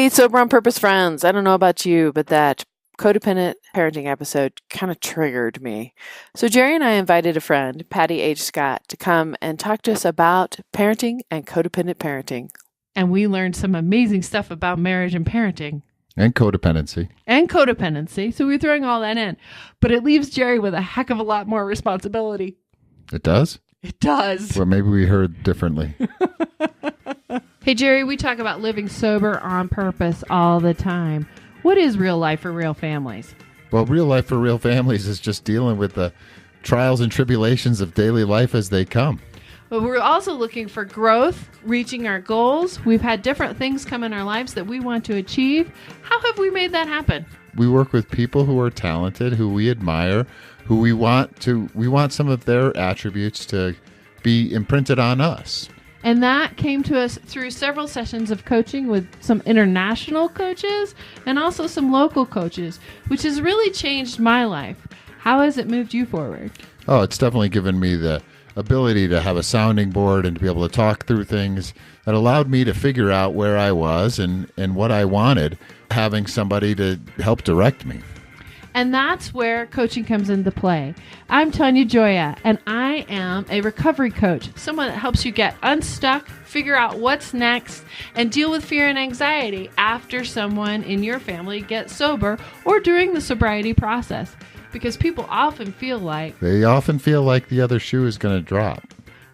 Hey, Sober on Purpose friends. I don't know about you, but that codependent parenting episode kind of triggered me. So Jerry and I invited a friend, Patty H. Scott, to come and talk to us about parenting and codependent parenting. And we learned some amazing stuff about marriage and parenting. And codependency. So we're throwing all that in. But it leaves Jerry with a heck of a lot more responsibility. It does? It does. Well, maybe we heard differently. Hey, Jerry, we talk about living sober on purpose all the time. What is real life for real families? Well, real life for real families is just dealing with the trials and tribulations of daily life as they come. But we're also looking for growth, reaching our goals. We've had different things come in our lives that we want to achieve. How have we made that happen? We work with people who are talented, who we admire, who we want some of their attributes to be imprinted on us. And that came to us through several sessions of coaching with some international coaches and also some local coaches, which has really changed my life. How has it moved you forward? Oh, it's definitely given me the ability to have a sounding board and to be able to talk through things that allowed me to figure out where I was and what I wanted, having somebody to help direct me. And that's where coaching comes into play. I'm Tanya Joya, and I am a recovery coach, someone that helps you get unstuck, figure out what's next, and deal with fear and anxiety after someone in your family gets sober or during the sobriety process. Because people often feel like the other shoe is going to drop.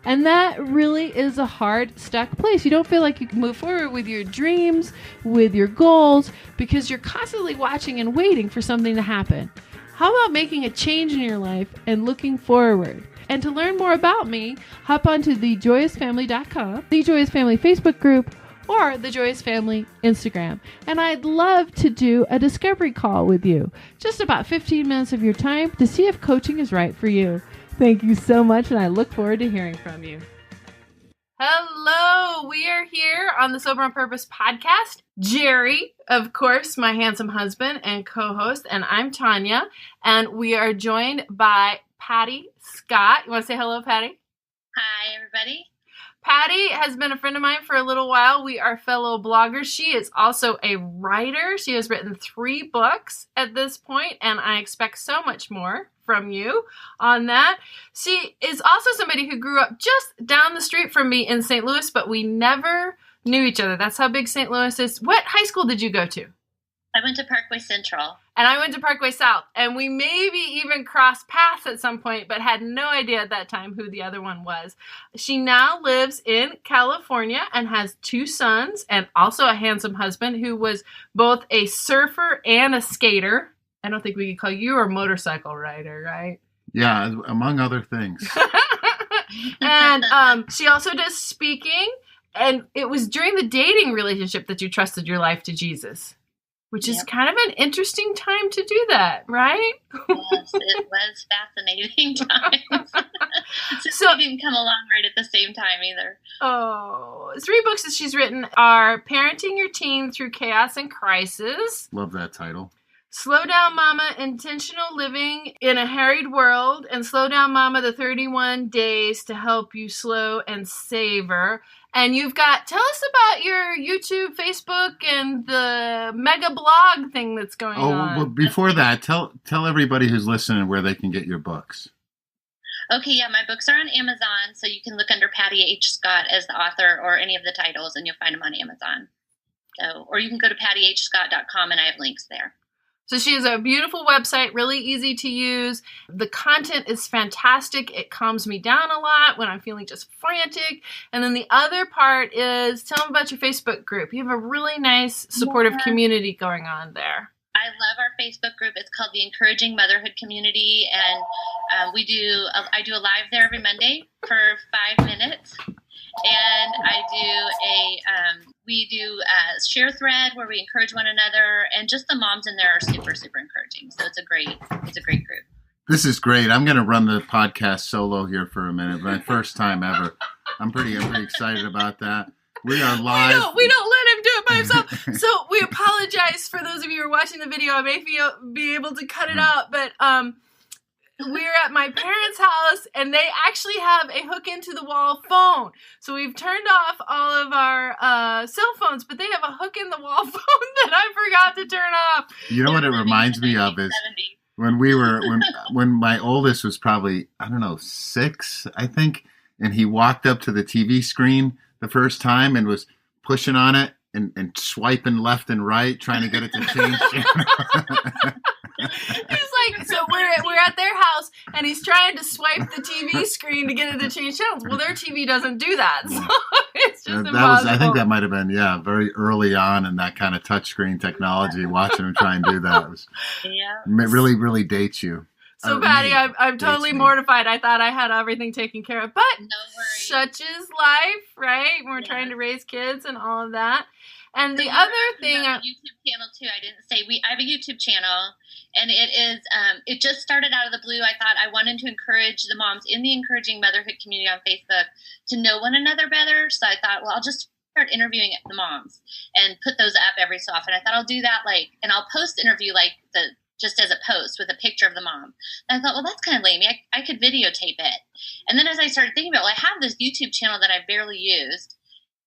And that really is a hard, stuck place. You don't feel like you can move forward with your dreams, with your goals, because you're constantly watching and waiting for something to happen. How about making a change in your life and looking forward? And to learn more about me, hop onto thejoyousfamily.com, The Joyous Family Facebook group, or The Joyous Family Instagram. And I'd love to do a discovery call with you. Just about 15 minutes of your time to see if coaching is right for you. Thank you so much, and I look forward to hearing from you. Hello, we are here on the Sober on Purpose podcast. Jerry, of course, my handsome husband and co-host, and I'm Tanya, and we are joined by Patty Scott. You want to say hello, Patty? Hi, everybody. Patty has been a friend of mine for a little while. We are fellow bloggers. She is also a writer. She has written 3 books at this point, and I expect so much more from you on that. She is also somebody who grew up just down the street from me in St. Louis, but we never knew each other. That's how big St. Louis is. What high school did you go to? I went to Parkway Central. And I went to Parkway South. And we maybe even crossed paths at some point, but had no idea at that time who the other one was. She now lives in California and has 2 sons and also a handsome husband who was both a surfer and a skater. I don't think we could call you a motorcycle rider, right? Yeah, among other things. And she also does speaking. And it was during the dating relationship that you trusted your life to Jesus, which is kind of an interesting time to do that, right? Yes, it was fascinating times. So it didn't come along right at the same time either. Oh, 3 books that she's written are Parenting Your Teen Through Chaos and Crisis. Love that title. Slow Down Mama, Intentional Living in a Harried World, and Slow Down Mama, the 31 Days to Help You Slow and Savor. And you've got, tell us about your YouTube, Facebook, and the mega blog thing that's going on. Oh, well, before that, tell everybody who's listening where they can get your books. Okay, yeah, my books are on Amazon, so you can look under Patty H. Scott as the author or any of the titles, and you'll find them on Amazon. So, or you can go to pattyhscott.com, and I have links there. So she has a beautiful website, really easy to use. The content is fantastic. It calms me down a lot when I'm feeling just frantic. And then the other part is, tell them about your Facebook group. You have a really nice, supportive community going on there. I love our Facebook group. It's called the Encouraging Motherhood Community, and I do a live there every Monday for 5 minutes. And we do a share thread where we encourage one another, and just the moms in there are super, super encouraging. So it's a great group. This is great. I'm going to run the podcast solo here for a minute. My first time ever. I'm pretty excited about that. We are live. We don't let him do it by himself. So we apologize for those of you who are watching the video. I may be able to cut it out, but we're at my parents' house, and they actually have a hook into the wall phone. So we've turned off all of our cell phones, but they have a hook in the wall phone that I forgot to turn off. You know what it reminds me of is when when my oldest was probably, I don't know, 6, I think, and he walked up to the TV screen the first time and was pushing on it and swiping left and right, trying to get it to change channel. He's like, so we're at their house, and he's trying to swipe the TV screen to get it to change channels. Well, their TV doesn't do that, so it's just impossible. I think that might have been, very early on in that kind of touchscreen technology. Watching him try and do that was really, really dates you. So, Patty, I'm totally mortified. I thought I had everything taken care of, but such is life, right? We're trying to raise kids and all of that. And the other thing, YouTube channel too. I didn't say I have a YouTube channel, and it is it just started out of the blue. I thought I wanted to encourage the moms in the Encouraging Motherhood community on Facebook to know one another better. So I thought, well, I'll just start interviewing the moms and put those up every so often. I thought I'll do that, and I'll post interview just as a post with a picture of the mom. And I thought, well, that's kind of lame. I could videotape it. And then as I started thinking about, I have this YouTube channel that I barely used,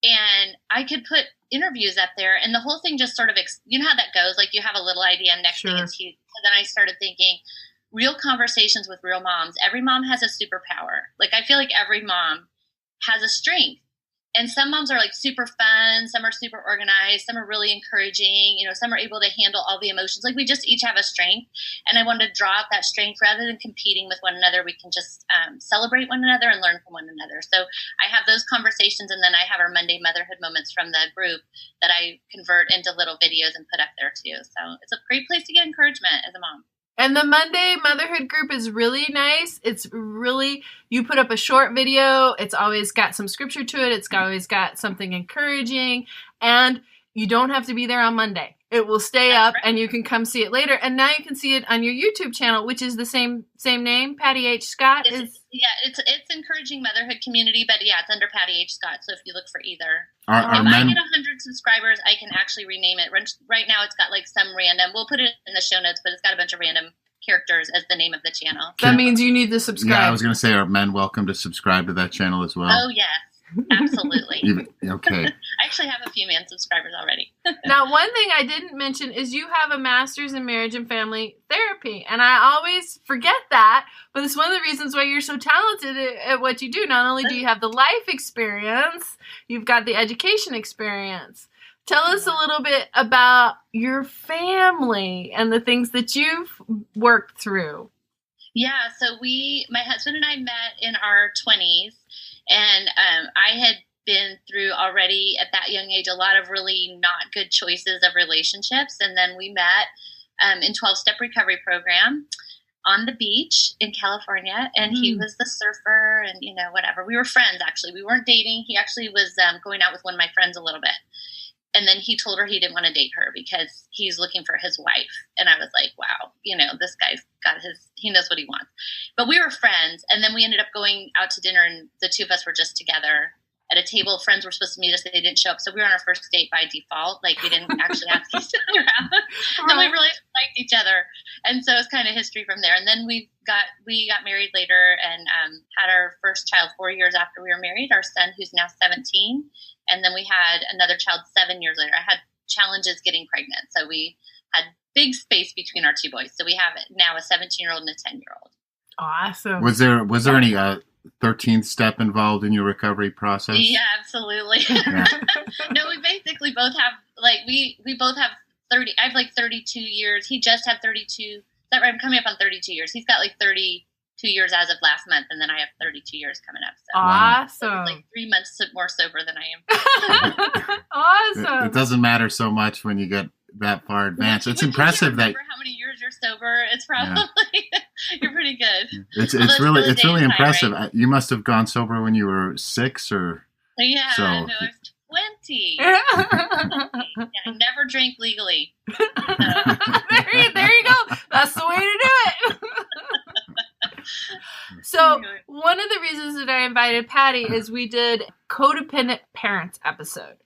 and I could put interviews up there, and the whole thing just sort of, you know how that goes, you have a little idea and next thing it's huge. And then I started thinking, real conversations with real moms. Every mom has a superpower. I feel like every mom has a strength. And some moms are super fun, some are super organized, some are really encouraging, some are able to handle all the emotions. We just each have a strength. And I wanted to draw out that strength rather than competing with one another. We can just celebrate one another and learn from one another. So I have those conversations, and then I have our Monday motherhood moments from the group that I convert into little videos and put up there too. So it's a great place to get encouragement as a mom. And the Monday motherhood group is really nice. It's really, you put up a short video. It's always got some scripture to it. It's always got something encouraging. And you don't have to be there on Monday. It will stay up, and you can come see it later. And now you can see it on your YouTube channel, which is the same name, Patty H. Scott. It's Encouraging Motherhood Community, but it's under Patty H. Scott. So if you look for either. If I get 100 subscribers, I can actually rename it. Right now it's got some random, we'll put it in the show notes, but it's got a bunch of random characters as the name of the channel. That means you need to subscribe. Yeah, I was going to say, are men welcome to subscribe to that channel as well? Oh, yes. Absolutely. Okay. I actually have a few man subscribers already. Now, one thing I didn't mention is you have a master's in marriage and family therapy. And I always forget that, but it's one of the reasons why you're so talented at what you do. Not only do you have the life experience, you've got the education experience. Tell us a little bit about your family and the things that you've worked through. Yeah, so my husband and I met in our 20s. And I had been through already at that young age a lot of really not good choices of relationships. And then we met in 12-step recovery program on the beach in California. And he was the surfer and, whatever. We were friends, actually. We weren't dating. He actually was going out with one of my friends a little bit. And then he told her he didn't want to date her because he's looking for his wife. And I was like, wow, this guy's he knows what he wants. But we were friends. And then we ended up going out to dinner, and the two of us were just together at a table. Friends were supposed to meet us. They didn't show up. So we were on our first date by default. We didn't actually ask each other out. And we really liked each other. And so it's kind of history from there. And then we got married later and had our first child 4 years after we were married, our son, who's now 17. And then we had another child 7 years later. I had challenges getting pregnant. So we had big space between our two boys. So we have now a 17-year-old and a 10-year-old. Awesome. Was there any 13th step involved in your recovery process? Yeah, absolutely. Yeah. No, we basically both have, we both have 30, I have 32 years. He just had 32. Is that right? I'm coming up on 32 years. He's got 32 years as of last month, and then I have 32 years coming up. So awesome. So 3 months more sober than I am. Awesome. It doesn't matter so much when you get that far advanced. It's impressive that how many years you're sober. It's probably you're pretty good. It's really impressive. Right? You must have gone sober when you were 6 or so. No, I was 20. I never drank legally. So. there you go. That's the way to do it. So one of the reasons that I invited Patty is we did codependent parents episode.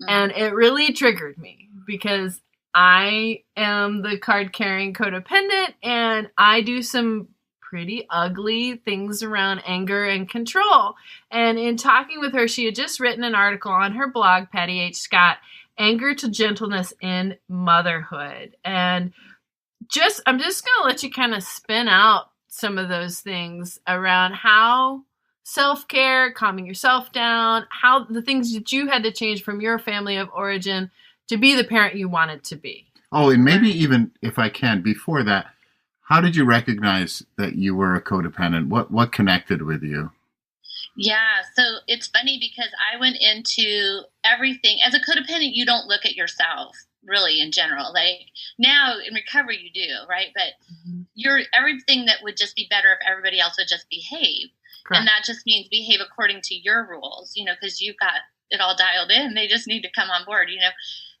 And it really triggered me because I am the card-carrying codependent, and I do some pretty ugly things around anger and control. And in talking with her, she had just written an article on her blog, Patty H. Scott, Anger to Gentleness in Motherhood. And I'm just going to let you kind of spin out some of those things around how self-care, calming yourself down, how the things that you had to change from your family of origin to be the parent you wanted to be. Oh, and maybe even if I can, before that, how did you recognize that you were a codependent? What connected with you? Yeah, so it's funny because I went into everything as a codependent. You don't look at yourself really in general. Like now in recovery, you do, right? But you're everything that would just be better if everybody else would just behave. Correct. And that just means behave according to your rules, because you've got it all dialed in. They just need to come on board,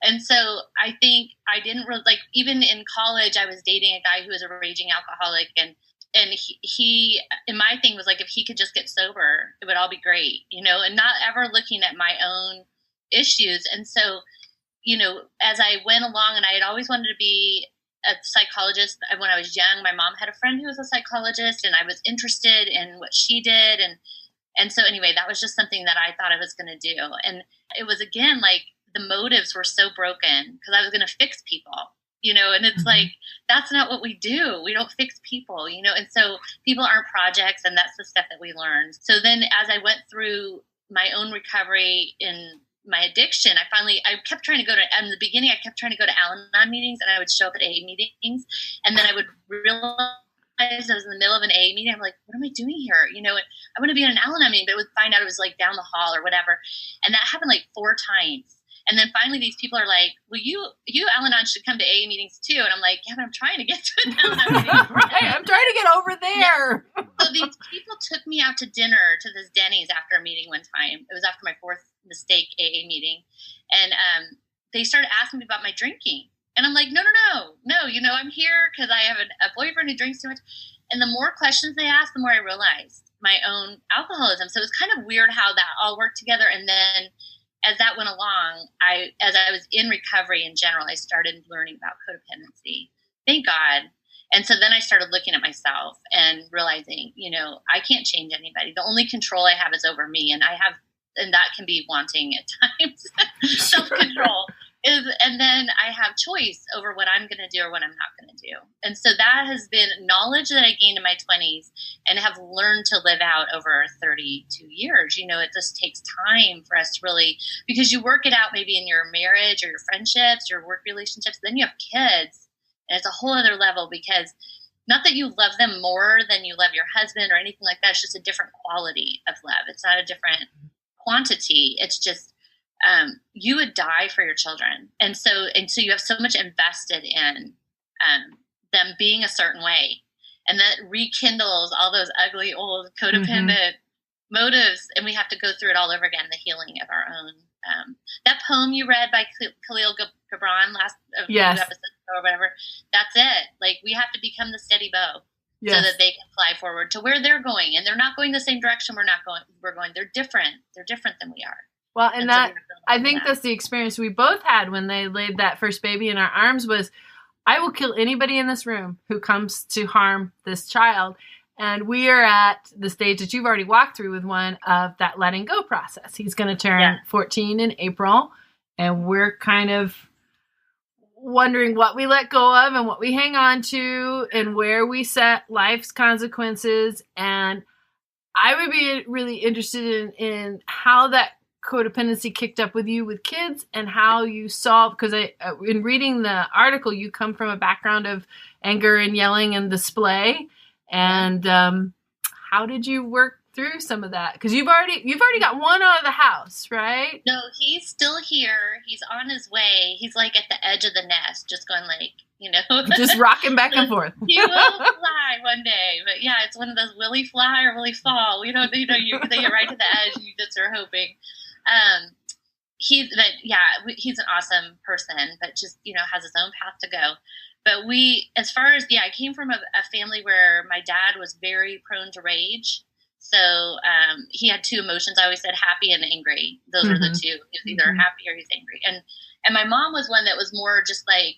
And so I think I didn't really, even in college, I was dating a guy who was a raging alcoholic, and he and my thing was like, if he could just get sober, it would all be great, and not ever looking at my own issues. And so, as I went along, and I had always wanted to be a psychologist. When I was young, my mom had a friend who was a psychologist, and I was interested in what she did. And so anyway, that was just something that I thought I was going to do. And it was, again, like the motives were so broken because I was going to fix people, and it's like, that's not what we do. We don't fix people, and so people aren't projects, and that's the stuff that we learned. So then as I went through my own recovery in my addiction, I kept trying to go to, in the beginning, I kept trying to go to Al-Anon meetings, and I would show up at AA meetings, and then I would realize I was in the middle of an AA meeting. I'm like, what am I doing here? I want to be in an Al-Anon meeting, but I would find out it was like down the hall or whatever. And that happened like 4 times. And then finally these people are like, well, you Al-Anon should come to AA meetings too. And I'm like, yeah, but I'm trying to get to an Al-Anon meeting. Right, I'm trying to get over there. Yeah. So these people took me out to dinner to this Denny's after a meeting one time. It was after my 4th mistake AA meeting. And they started asking me about my drinking. And I'm like, no, I'm here because I have a boyfriend who drinks too much. And the more questions they asked, the more I realized my own alcoholism. So it was kind of weird how that all worked together. And then as that went along, as I was in recovery in general, I started learning about codependency. Thank God. And so then I started looking at myself and realizing, I can't change anybody. The only control I have is over me. And that can be wanting at times. Self-control is, and then I have choice over what I'm going to do or what I'm not going to do. And so that has been knowledge that I gained in my 20s and have learned to live out over 32 years. It just takes time for us to really, because you work it out maybe in your marriage or your friendships, your work relationships, then you have kids, and it's a whole other level, because not that you love them more than you love your husband or anything like that. It's just a different quality of love. It's not a different quantity. It's just, you would die for your children. And so you have so much invested in them being a certain way. And that rekindles all those ugly old codependent motives. And we have to go through it all over again, the healing of our own. That poem you read by Khalil Gibran last episode or whatever, that's it. Like, we have to become the steady bow. Yes. So that they can fly forward to where they're going. And they're not going the same direction we're going. They're different. They're different than we are. Well, and that, I think that's the experience we both had when they laid that first baby in our arms was, I will kill anybody in this room who comes to harm this child. And we are at the stage that you've already walked through with one of that letting go process. He's going to turn 14 in April. And we're kind of wondering what we let go of and what we hang on to and where we set life's consequences. And I would be really interested in how that codependency kicked up with you with kids and how you solve, because in reading the article, you come from a background of anger and yelling and display. And how did you work through some of that? Because you've already got one out of the house, right? No, he's still here. He's on his way. He's like at the edge of the nest, just going like, just rocking back and forth. He will fly one day, but yeah, it's one of those, will he fly or will he fall? They get right to the edge and you just are hoping. He's an awesome person, but just, has his own path to go. But I came from a family where my dad was very prone to rage. So he had 2 emotions. I always said happy and angry. Those are the 2. He was either happy or he's angry. And my mom was one that was more just like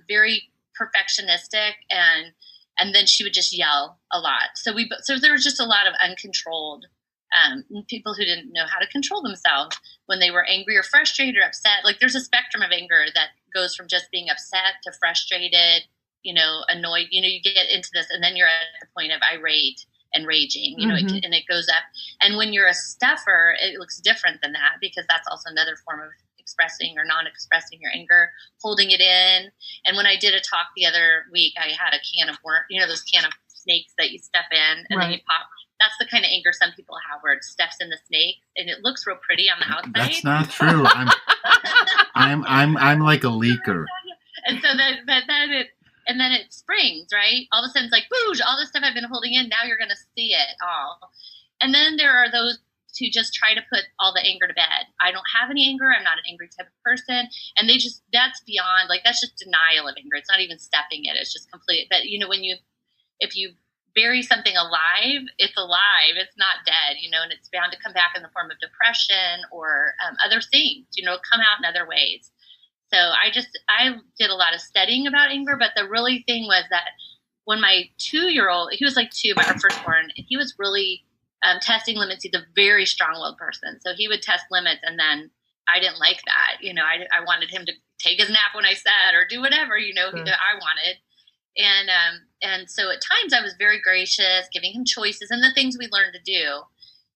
very perfectionistic and And then she would just yell a lot. So there was just a lot of uncontrolled people who didn't know how to control themselves when they were angry or frustrated or upset. Like there's a spectrum of anger that goes from just being upset to frustrated, annoyed. You get into this, and then you're at the point of irate and raging. And it goes up. And when you're a stuffer, it looks different than that, because that's also another form of expressing or non-expressing your anger, holding it in. And when I did a talk the other week, I had a can of worm, those can of snakes that you step in and then you pop. That's the kind of anger some people have, where it steps in the snake and it looks real pretty on the outside. That's not true. I'm like a leaker. And so then it springs, right? All of a sudden it's like, boosh, all this stuff I've been holding in, now you're going to see it all. And then there are those who just try to put all the anger to bed. I don't have any anger. I'm not an angry type of person. And that's beyond, like, that's just denial of anger. It's not even stepping it. It's just complete. But, if you bury something alive, it's alive. It's not dead, and it's bound to come back in the form of depression or other things, come out in other ways. So I did a lot of studying about anger, but the really thing was that when my 2-year-old, he was like 2, our firstborn, and he was really testing limits. He's a very strong-willed person. So he would test limits, and then I didn't like that. I wanted him to take his nap when I said, or do whatever, I wanted. And so at times I was very gracious, giving him choices and the things we learned to do,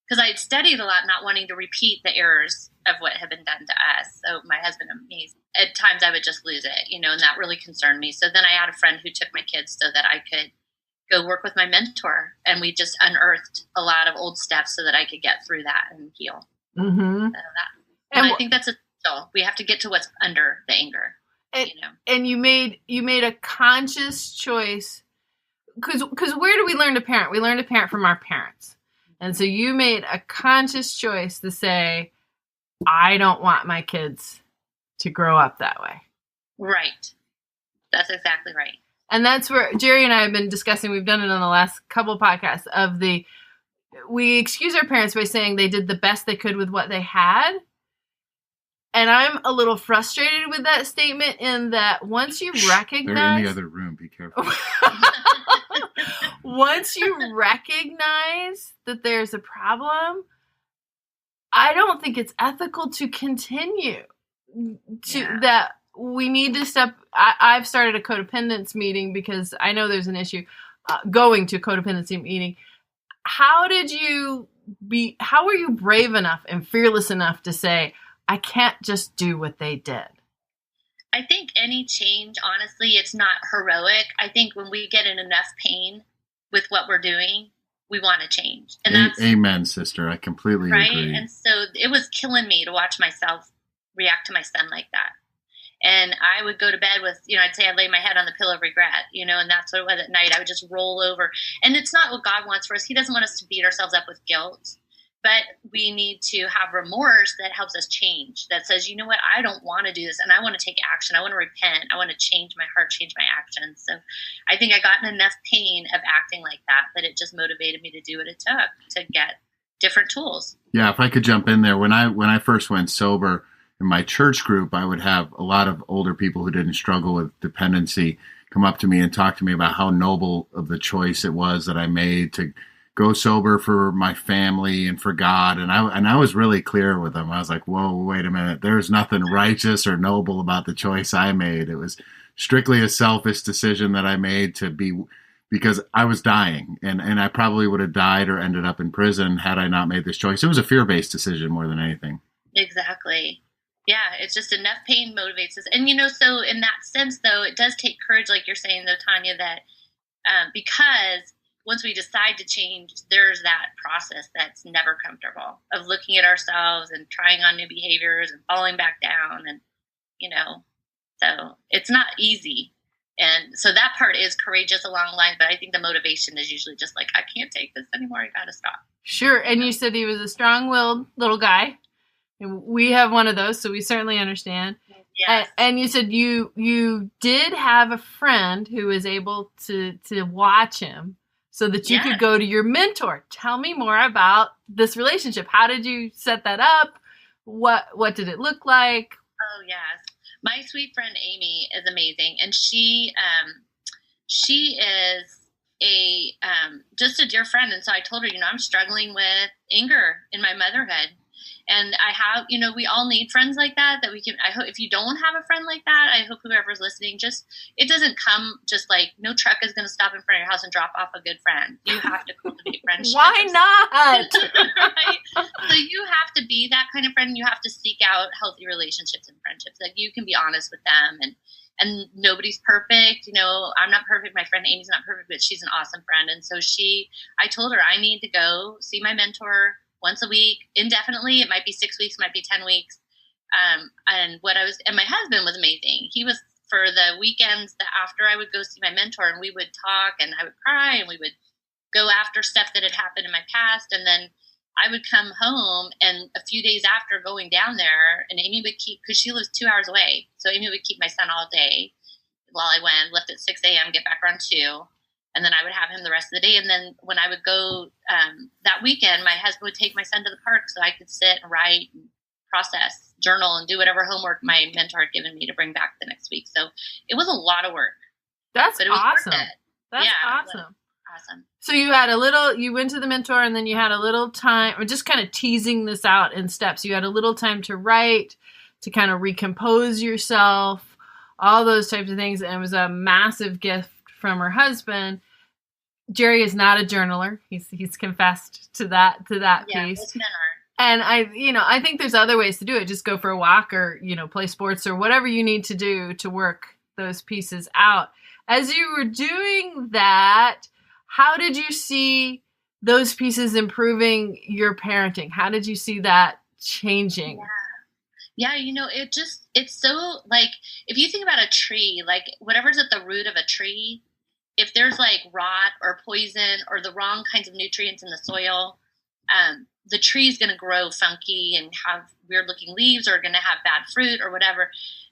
because I had studied a lot, not wanting to repeat the errors of what had been done to us. So my husband and me, at times I would just lose it, and that really concerned me. So then I had a friend who took my kids so that I could go work with my mentor, and we just unearthed a lot of old steps so that I could get through that and heal. And I think that's essential. We have to get to what's under the anger. And you made a conscious choice, because where do we learn to parent? We learn to parent from our parents. And so you made a conscious choice to say, I don't want my kids to grow up that way. Right. That's exactly right. And that's where Jerry and I have been discussing. We've done it on the last couple of podcasts we excuse our parents by saying they did the best they could with what they had. And I'm a little frustrated with that statement, in that once you recognize... They're in the other room. Be careful. Once you recognize that there's a problem, I don't think it's ethical to continue that we need to step. I've started a codependence meeting because I know there's an issue going to a codependency meeting. How were you brave enough and fearless enough to say, I can't just do what they did? I think any change, honestly, it's not heroic. I think when we get in enough pain with what we're doing, we want to change. And that's amen, sister. I completely agree. And so it was killing me to watch myself react to my son like that. And I would go to bed with, I'd say I'd lay my head on the pillow of regret, and that's what it was at night. I would just roll over. And it's not what God wants for us. He doesn't want us to beat ourselves up with guilt. But we need to have remorse that helps us change, that says, you know what, I don't want to do this, and I want to take action. I want to repent. I want to change my heart, change my actions. So I think I got in enough pain of acting like that it just motivated me to do what it took to get different tools. Yeah, if I could jump in there. When I first went sober in my church group, I would have a lot of older people who didn't struggle with dependency come up to me and talk to me about how noble of the choice it was that I made to go sober for my family and for God. And I was really clear with them. I was like, whoa, wait a minute. There's nothing righteous or noble about the choice I made. It was strictly a selfish decision that I made because I was dying, and I probably would have died or ended up in prison had I not made this choice. It was a fear-based decision more than anything. Exactly. Yeah, it's just enough pain motivates us. And, so in that sense, though, it does take courage, like you're saying, though, Tanya, that because once we decide to change, there's that process that's never comfortable of looking at ourselves and trying on new behaviors and falling back down. And, so it's not easy. And so that part is courageous along the line. But I think the motivation is usually just like, I can't take this anymore. I got to stop. Sure. And you said he was a strong-willed little guy. And we have one of those, so we certainly understand. Yes. And you said you did have a friend who was able to watch him so that you could go to your mentor. Tell me more about this relationship. How did you set that up? What did it look like? Oh, yes. My sweet friend Amy is amazing. And she is just a dear friend. And so I told her, I'm struggling with anger in my motherhood. And I have, we all need friends like that we can, I hope if you don't have a friend like that, I hope whoever's listening, it doesn't come just like no truck is going to stop in front of your house and drop off a good friend. You have to cultivate friendships. Why not? Right? So you have to be that kind of friend. You have to seek out healthy relationships and friendships. Like you can be honest with them and nobody's perfect. I'm not perfect. My friend Amy's not perfect, but she's an awesome friend. And so I told her I need to go see my mentor once a week, indefinitely. It might be 6 weeks, might be 10 weeks. And my husband was amazing. He was, for the weekends that after I would go see my mentor, and we would talk and I would cry and we would go after stuff that had happened in my past. And then I would come home, and a few days after going down there, and Amy would because she lives 2 hours away. So Amy would keep my son all day while I left at 6 a.m., get back around 2. And then I would have him the rest of the day. And then when I would go that weekend, my husband would take my son to the park so I could sit and write and process, journal, and do whatever homework my mentor had given me to bring back the next week. So it was a lot of work. That's but it was awesome. Worth it. That's yeah, awesome. Awesome. So you went to the mentor, and then you had a little time, or just kind of teasing this out in steps. You had a little time to write, to kind of recompose yourself, all those types of things. And it was a massive gift from her husband. Jerry is not a journaler. He's confessed to that piece. Most men are. And I think there's other ways to do it. Just go for a walk, or, play sports, or whatever you need to do to work those pieces out. As you were doing that, how did you see those pieces improving your parenting? How did you see that changing? Yeah, it's so, like, if you think about a tree, like whatever's at the root of a tree, if there's like rot or poison or the wrong kinds of nutrients in the soil, the tree's going to grow funky and have weird looking leaves, or going to have bad fruit or whatever.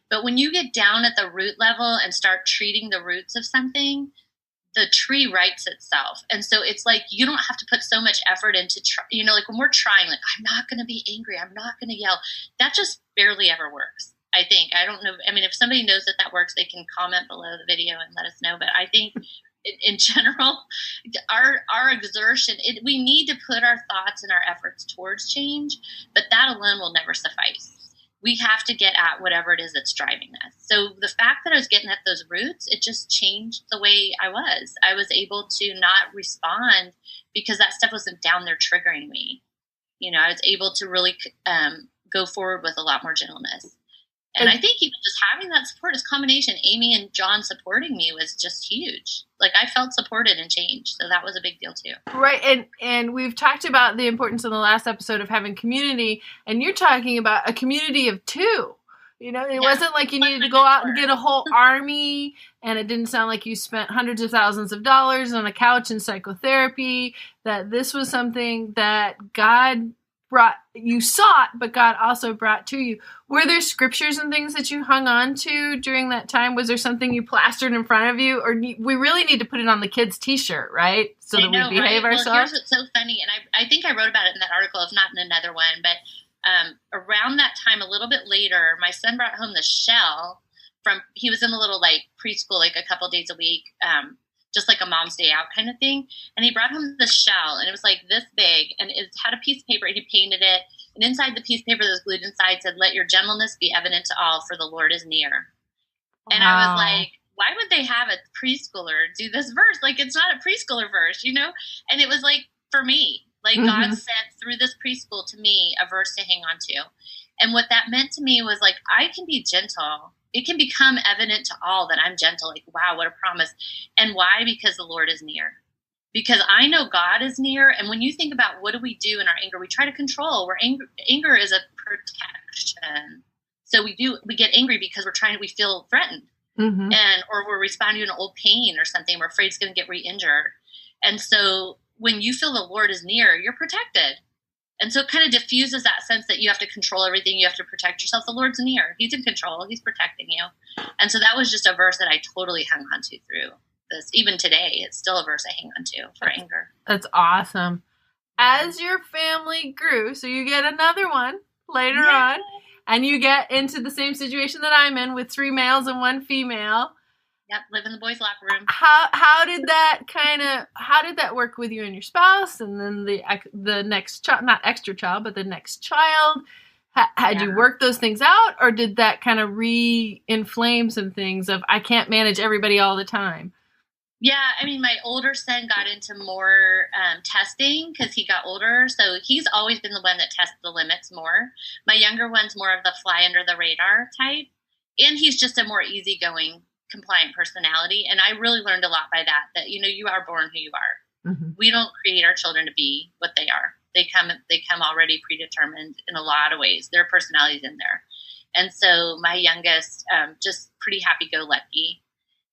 But when you get down at the root level and start treating the roots of something, the tree rights itself. And so it's like, you don't have to put so much effort into, like when we're trying, like, I'm not going to be angry, I'm not going to yell. That just barely ever works. I think. I don't know. I mean, if somebody knows that works, they can comment below the video and let us know. But I think in general, our exertion, we need to put our thoughts and our efforts towards change, but that alone will never suffice. We have to get at whatever it is that's driving us. So the fact that I was getting at those roots, it just changed the way I was. I was able to not respond because that stuff wasn't down there triggering me. I was able to really go forward with a lot more gentleness. And I think even just having that support, this combination, Amy and John supporting me, was just huge. Like, I felt supported and changed. So that was a big deal too. Right. And we've talked about the importance in the last episode of having community, and you're talking about a community of two. It wasn't like you needed to go out and get a whole army, and it didn't sound like you spent hundreds of thousands of dollars on a couch in psychotherapy, that this was something that God you sought, but God also brought to you. Were there scriptures and things that you hung on to during that time? Was there something you plastered in front of you? Or we really need to put it on the kids' t-shirt, right? So that we behave ourselves. Well, here's what's so funny, and I think I wrote about it in that article, if not in another one, but around that time, a little bit later, my son brought home the shell he was in a little like preschool, like a couple days a week, just like a mom's day out kind of thing. And he brought home the shell, and it was like this big, and it had a piece of paper, and he painted it. And inside the piece of paper that was glued inside said, "Let your gentleness be evident to all, for the Lord is near." Wow. And I was like, why would they have a preschooler do this verse? Like, it's not a preschooler verse, And it was like, for me, like God sent through this preschool to me a verse to hang on to. And what that meant to me was like, I can be gentle. It can become evident to all that I'm gentle. Like, wow, what a promise. And why? Because the Lord is near. Because I know God is near. And when you think about what do we do in our anger, we try to control. Anger is a protection. So we get angry because we feel threatened. Or we're responding to an old pain or something. We're afraid it's going to get re-injured. And so when you feel the Lord is near, you're protected. And so it kind of diffuses that sense that you have to control everything. You have to protect yourself. The Lord's near. He's in control. He's protecting you. And so that was just a verse that I totally hung on to through this. Even today, it's still a verse I hang on to for anger. That's awesome. As your family grew, so you get another one later on, and you get into the same situation that I'm in with 3 males and 1 female. Yep, live in the boys' locker room. How did that work with you and your spouse, and then the next child, not extra child, but the next child? Had you worked those things out, or did that kind of re-inflame some things of I can't manage everybody all the time? Yeah, I mean, my older son got into more testing because he got older, so he's always been the one that tests the limits more. My younger one's more of the fly under the radar type, and he's just a more easygoing, compliant personality. And I really learned a lot by that you are born who you are. Mm-hmm. We don't create our children to be what they are. They come already predetermined in a lot of ways. Their personality's in there. And so my youngest, just pretty happy-go-lucky.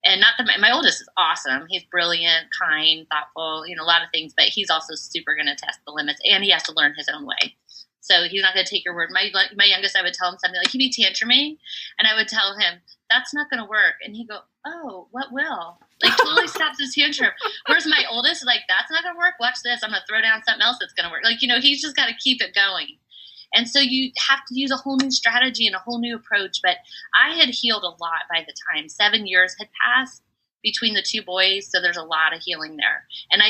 And not that my oldest is awesome. He's brilliant, kind, thoughtful, a lot of things, but he's also super going to test the limits, and he has to learn his own way. So he's not going to take your word. My youngest, I would tell him something like, he'd be tantruming, and I would tell him, that's not going to work. And he'd go, oh, what will? Like, totally stops his tantrum. Whereas my oldest is like, that's not going to work. Watch this. I'm going to throw down something else that's going to work. Like, he's just got to keep it going. And so you have to use a whole new strategy and a whole new approach. But I had healed a lot by the time 7 years had passed between the two boys. So there's a lot of healing there. And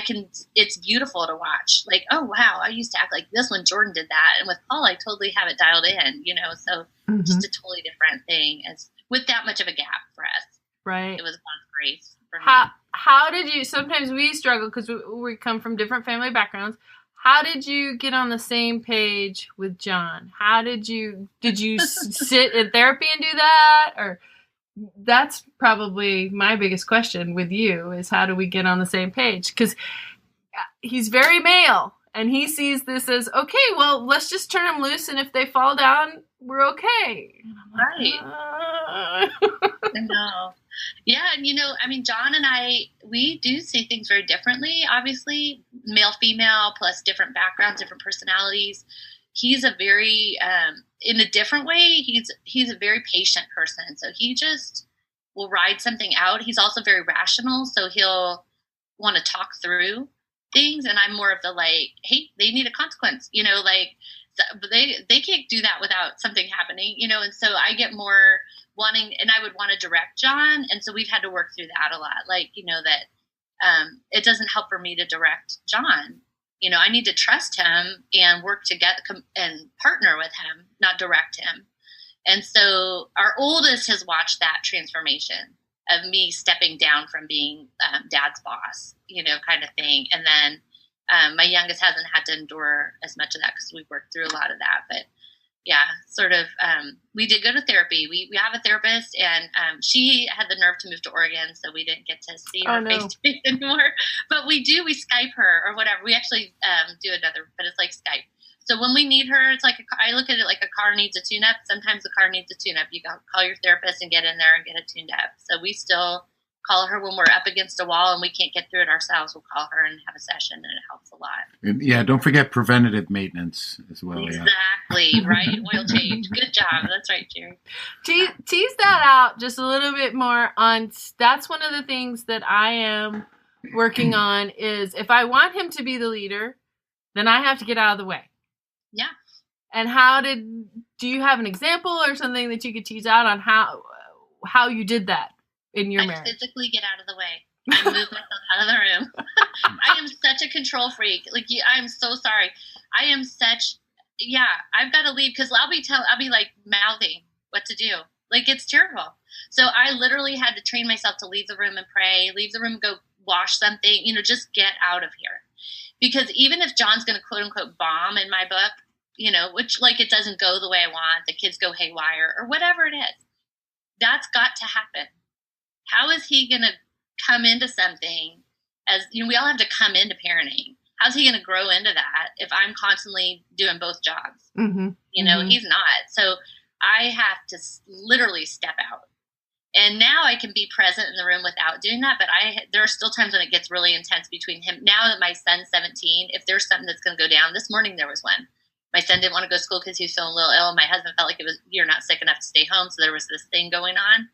it's beautiful to watch. Like, oh, wow, I used to act like this when Jordan did that. And with Paul, I totally have it dialed in, so just a totally different thing as with that much of a gap for us. Right. It was God's grace for me. How did you, sometimes we struggle because we come from different family backgrounds. How did you get on the same page with John? Did you sit in therapy and do that? Or that's probably my biggest question with you is how do we get on the same page? Because he's very male and he sees this as, okay, well, let's just turn them loose. And if they fall down, we're okay. Right. I know. Yeah. And John and I, we do see things very differently, obviously, male, female, plus different backgrounds, different personalities. He's a very, in a different way, he's a very patient person. So he just will ride something out. He's also very rational. So he'll want to talk through things. And I'm more of the like, hey, they need a consequence, but they can't do that without something happening, and so I get more wanting, and I would want to direct John. And so we've had to work through that a lot. Like, that it doesn't help for me to direct John. I need to trust him and work together and partner with him, not direct him. And so our oldest has watched that transformation of me stepping down from being dad's boss, kind of thing. And then my youngest hasn't had to endure as much of that because we've worked through a lot of that. But yeah, sort of, we did go to therapy. We have a therapist, and she had the nerve to move to Oregon, so we didn't get to see her face to face anymore. But we Skype her or whatever. We actually do another, but it's like Skype. So when we need her, it's like I look at it like a car needs a tune-up. Sometimes the car needs a tune-up. You call your therapist and get in there and get it tuned up. So we still call her when we're up against a wall and we can't get through it ourselves. We'll call her and have a session, and it helps a lot. Yeah, don't forget preventative maintenance as well. Exactly, yeah. Right? Oil change. Good job. That's right, Jerry. Tease that out just a little bit more on, that's one of the things that I am working on is if I want him to be the leader, then I have to get out of the way. Yeah. And do you have an example or something that you could tease out on how you did that in your marriage? I physically get out of the way. I move myself out of the room. I am such a control freak. Like, I'm so sorry. I've got to leave because I'll be like mouthing what to do. Like, it's terrible. So I literally had to train myself to leave the room and pray, leave the room, go wash something, just get out of here. Because even if John's going to quote unquote bomb in my book, which like it doesn't go the way I want, the kids go haywire or whatever it is, that's got to happen. How is he going to come into something as, we all have to come into parenting. How's he going to grow into that if I'm constantly doing both jobs? Mm-hmm. He's not. So I have to literally step out. And now I can be present in the room without doing that. But there are still times when it gets really intense between him. Now that my son's 17, if there's something that's going to go down, this morning there was one. My son didn't want to go to school because he was feeling a little ill. My husband felt like you're not sick enough to stay home. So there was this thing going on.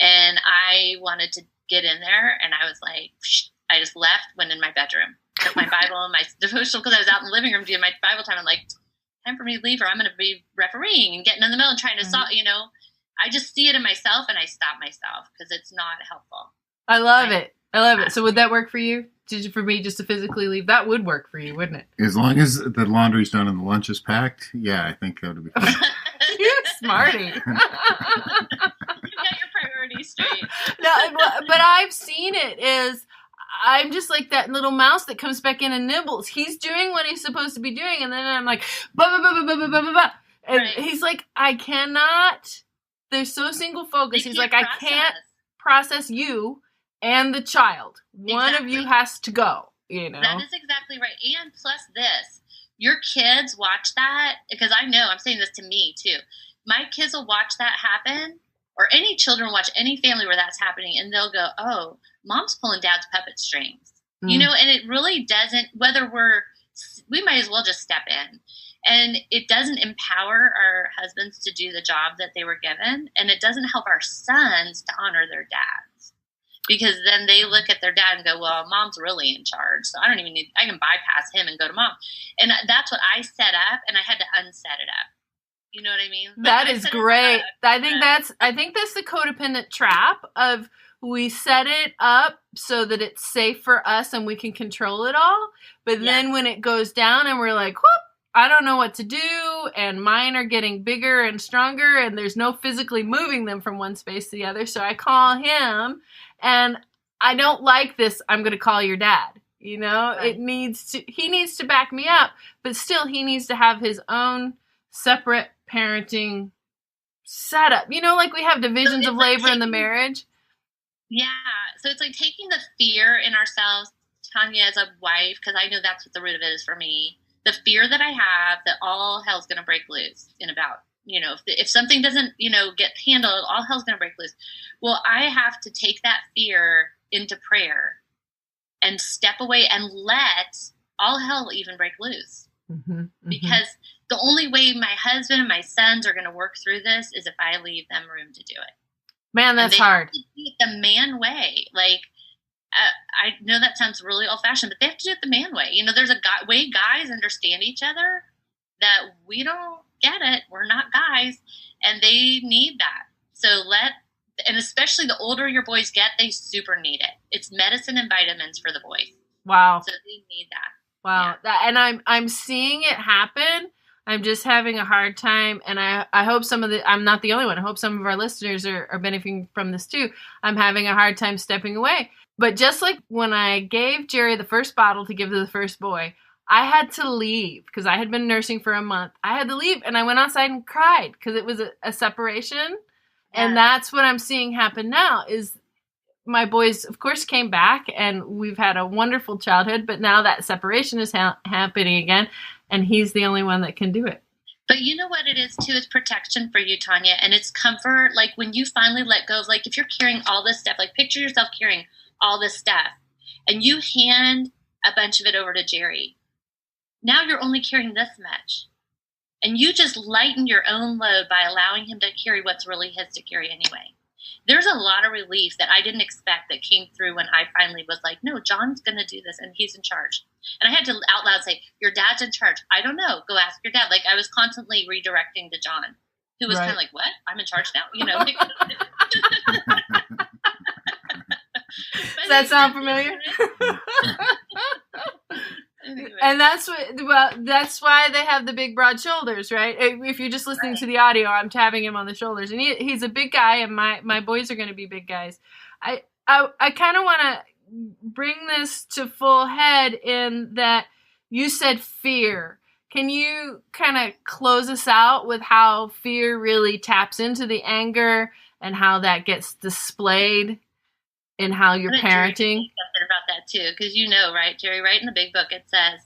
And I wanted to get in there. And I was like, I just left, went in my bedroom, took my Bible and my devotional because I was out in the living room doing my Bible time. I'm like, time for me to leave or I'm going to be refereeing and getting in the middle and trying to solve, I just see it in myself and I stop myself because it's not helpful. I love Right. it. I love it. So would that work for you? For me just to physically leave? That would work for you, wouldn't it? As long as the laundry's done and the lunch is packed, yeah, I think that would be fine. You smarty. You got your priorities straight. No, but I've seen it is I'm just like that little mouse that comes back in and nibbles. He's doing what he's supposed to be doing, and then I'm like, bah, bah, bah, bah, bah, bah, bah, bah. And Right. he's like, I cannot. They're so single focused. They He's can't like, I can't process you and the child. One of you has to go. You know. That is exactly right. And plus this, your kids watch that, because I know, I'm saying this to me too. My kids will watch that happen, or any children watch any family where that's happening, and they'll go, oh, mom's pulling dad's puppet strings. You know, and it really doesn't, we might as well just step in. And it doesn't empower our husbands to do the job that they were given, and it doesn't help our sons to honor their dads. Because then they look at their dad and go, well, mom's really in charge, so I don't even need, I can bypass him and go to mom. And that's what I set up, and I had to unset it up. You know what I mean? That is great. I think that's the codependent trap of we set it up so that it's safe for us and we can control it all. But then when it goes down and we're like, whoop, I don't know what to do, and mine are getting bigger and stronger, and there's no physically moving them from one space to the other. So I call him, and I don't like this. I'm going to call your dad. You know, Right. he needs to back me up, but still he needs to have his own separate parenting setup. You know, like we have divisions of labor in the marriage. Yeah. So it's like taking the fear in ourselves, Tanya, as a wife, because I know that's what the root of it is for me. The fear that I have that all hell's going to break loose in about, you know, if something doesn't, you know, get handled, all hell's going to break loose. Well, I have to take that fear into prayer and step away and let all hell even break loose. Because the only way my husband and my sons are going to work through this is if I leave them room to do it. Man, that's hard. Have to do it the man way. Like, I know that sounds really old-fashioned, but they have to do it the man way. You know, there's a way guys understand each other that we don't get it. We're not guys, and they need that. So and especially the older your boys get, they super need it. It's medicine and vitamins for the boys. Wow. So they need that. Wow. Yeah. And I'm seeing it happen. I'm just having a hard time. And I hope I'm not the only one. I hope some of our listeners are benefiting from this too. I'm having a hard time stepping away. But just like when I gave Jerry the first bottle to give to the first boy, I had to leave because I had been nursing for a month. I had to leave, and I went outside and cried because it was a separation. And that's what I'm seeing happen now is my boys, of course, came back, and we've had a wonderful childhood, but now that separation is happening again, and he's the only one that can do it. But you know what it is, too? It's protection for you, Tanya, and it's comfort. Like, when you finally let go of, like, if you're carrying all this stuff, like, picture yourself carrying all this stuff, and you hand a bunch of it over to Jerry. Now you're only carrying this much. And you just lighten your own load by allowing him to carry what's really his to carry anyway. There's a lot of relief that I didn't expect that came through when I finally was like, no, John's going to do this, and he's in charge. And I had to out loud say, your dad's in charge. I don't know. Go ask your dad. Like, I was constantly redirecting to John, who was kind of like, what? I'm in charge now? You know? Like, does that sound familiar? Anyway. And that's why they have the big broad shoulders, right? If you're just listening to the audio, I'm tapping him on the shoulders, and he's a big guy, and my boys are going to be big guys. I kind of want to bring this to full head in that you said fear. Can you kind of close us out with how fear really taps into the anger and how that gets displayed in how you're parenting? Something about that too, because you know, right, Jerry? Right in the big book, it says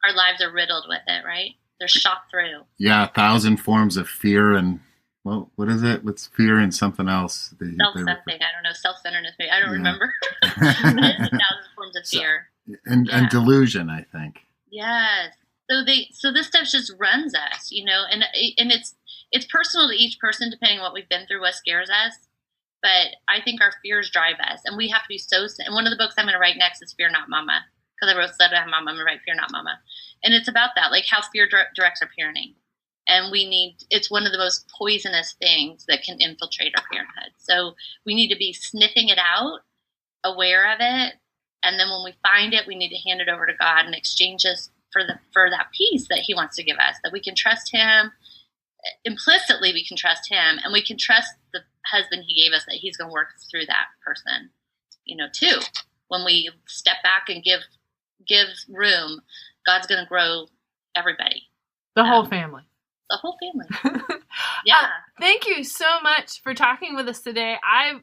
our lives are riddled with it. Right? They're shot through. Yeah, 1,000 forms of fear and what is it? What's fear and something else? Something. I don't know. Self-centeredness. Maybe I don't remember. But it's 1,000 forms of fear and delusion. I think. Yes. So this stuff just runs us, you know, and it's personal to each person depending on what we've been through, what scares us. But I think our fears drive us, and we have to be and one of the books I'm going to write next is Fear Not Mama, because I wrote Slow Down Mama. I'm going to write Fear Not Mama. And it's about that, like how fear directs our parenting. And it's one of the most poisonous things that can infiltrate our parenthood. So we need to be sniffing it out, aware of it. And then when we find it, we need to hand it over to God and exchange us for that peace that he wants to give us, that we can trust him. Implicitly, we can trust him, and we can trust the husband he gave us, that he's going to work through that person, too. When we step back and give room, God's going to grow everybody. The whole family. The whole family. Yeah. Thank you so much for talking with us today. I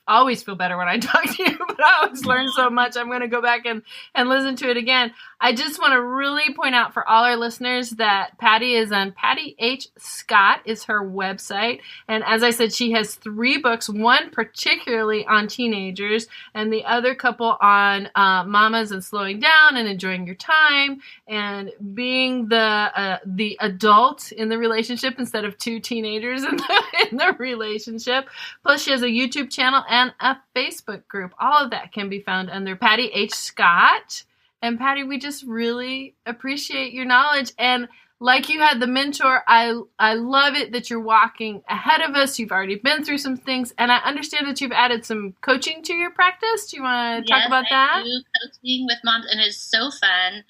always feel better when I talk to you, but I always learn so much. I'm going to go back and listen to it again. I just want to really point out for all our listeners that Patty is on Patty H. Scott is her website. And as I said, she has 3 books, one particularly on teenagers and the other couple on mamas and slowing down and enjoying your time and being the adult in the relationship instead of 2 teenagers in the relationship. Plus, she has a YouTube channel and a Facebook group. All of that can be found under Patty H. Scott. And Patty, we just really appreciate your knowledge. And like you had the mentor, I love it that you're walking ahead of us. You've already been through some things. And I understand that you've added some coaching to your practice. Do you want to talk about that? Yes, I do coaching with moms, and it's so fun.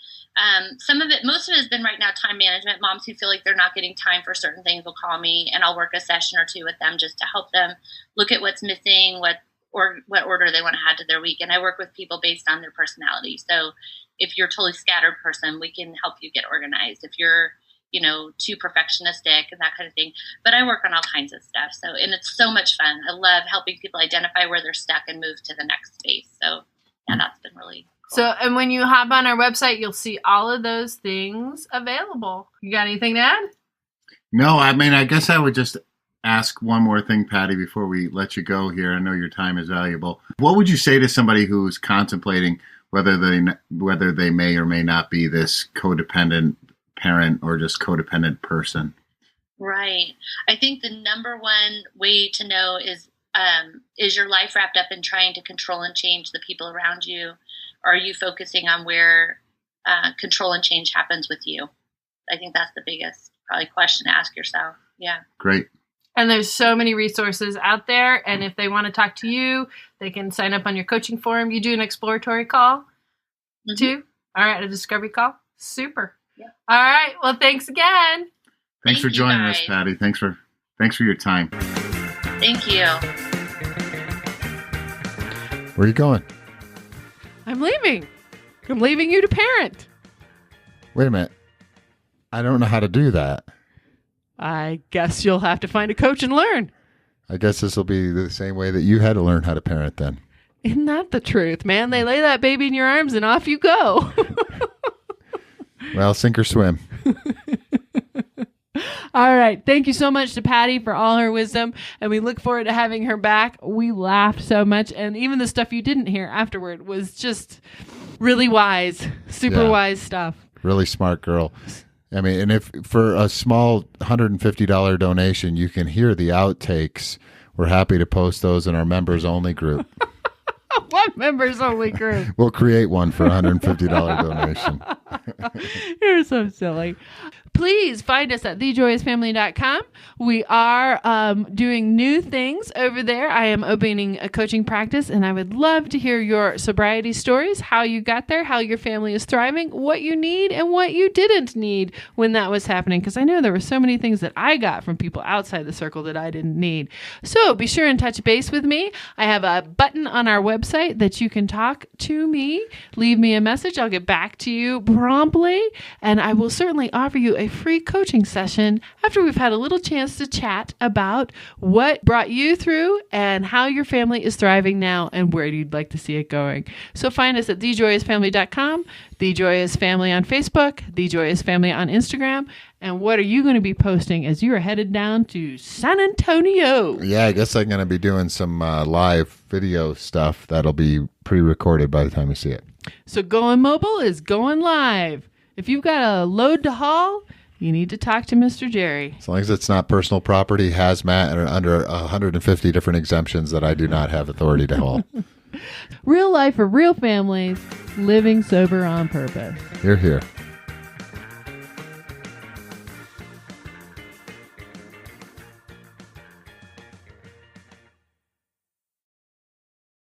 Most of it has been right now time management. Moms who feel like they're not getting time for certain things will call me, and I'll work a session or 2 with them just to help them look at what's missing, what order they want to add to their week. And I work with people based on their personality. So if you're a totally scattered person, we can help you get organized. If you're, too perfectionistic and that kind of thing. But I work on all kinds of stuff. And it's so much fun. I love helping people identify where they're stuck and move to the next space. So yeah, that's been really cool. So, and when you hop on our website, you'll see all of those things available. You got anything to add? No, I guess I would just ask one more thing, Patty, before we let you go here. I know your time is valuable. What would you say to somebody who's contemplating whether they may or may not be this codependent parent or just codependent person? Right. I think the number one way to know is your life wrapped up in trying to control and change the people around you? Or are you focusing on where control and change happens with you? I think that's the biggest probably question to ask yourself. Yeah. Great. And there's so many resources out there. And if they want to talk to you, they can sign up on your coaching forum. You do an exploratory call too? All right. A discovery call. Super. Yeah. All right. Well, thanks again. Thanks for joining us, Patty. Thanks for your time. Thank you. Where are you going? I'm leaving. I'm leaving you to parent. Wait a minute. I don't know how to do that. I guess you'll have to find a coach and learn. I guess this will be the same way that you had to learn how to parent then. Isn't that the truth, man? They lay that baby in your arms and off you go. Well, sink or swim. All right. Thank you so much to Patty for all her wisdom. And we look forward to having her back. We laughed so much. And even the stuff you didn't hear afterward was just really wise, super wise stuff. Really smart girl. I mean, and if for a small $150 donation, you can hear the outtakes, we're happy to post those in our members only group. What members only group? We'll create one for a $150 donation. You're so silly. Please find us at thejoyousfamily.com. We are doing new things over there. I am opening a coaching practice, and I would love to hear your sobriety stories, how you got there, how your family is thriving, what you need, and what you didn't need when that was happening. Because I know there were so many things that I got from people outside the circle that I didn't need. So be sure and touch base with me. I have a button on our website that you can talk to me. Leave me a message. I'll get back to you promptly, and I will certainly offer you a free coaching session after we've had a little chance to chat about what brought you through and how your family is thriving now and where you'd like to see it going. So find us at thejoyousfamily.com, The Joyous Family on Facebook, The Joyous Family on Instagram. And what are you going to be posting as you are headed down to San Antonio? Yeah, I guess I'm going to be doing some live video stuff that'll be pre-recorded by the time you see it. So going mobile is going live. If you've got a load to haul, you need to talk to Mr. Jerry. As long as it's not personal property, hazmat, and under 150 different exemptions that I do not have authority to haul. Real life for real families, living sober on purpose. You're here.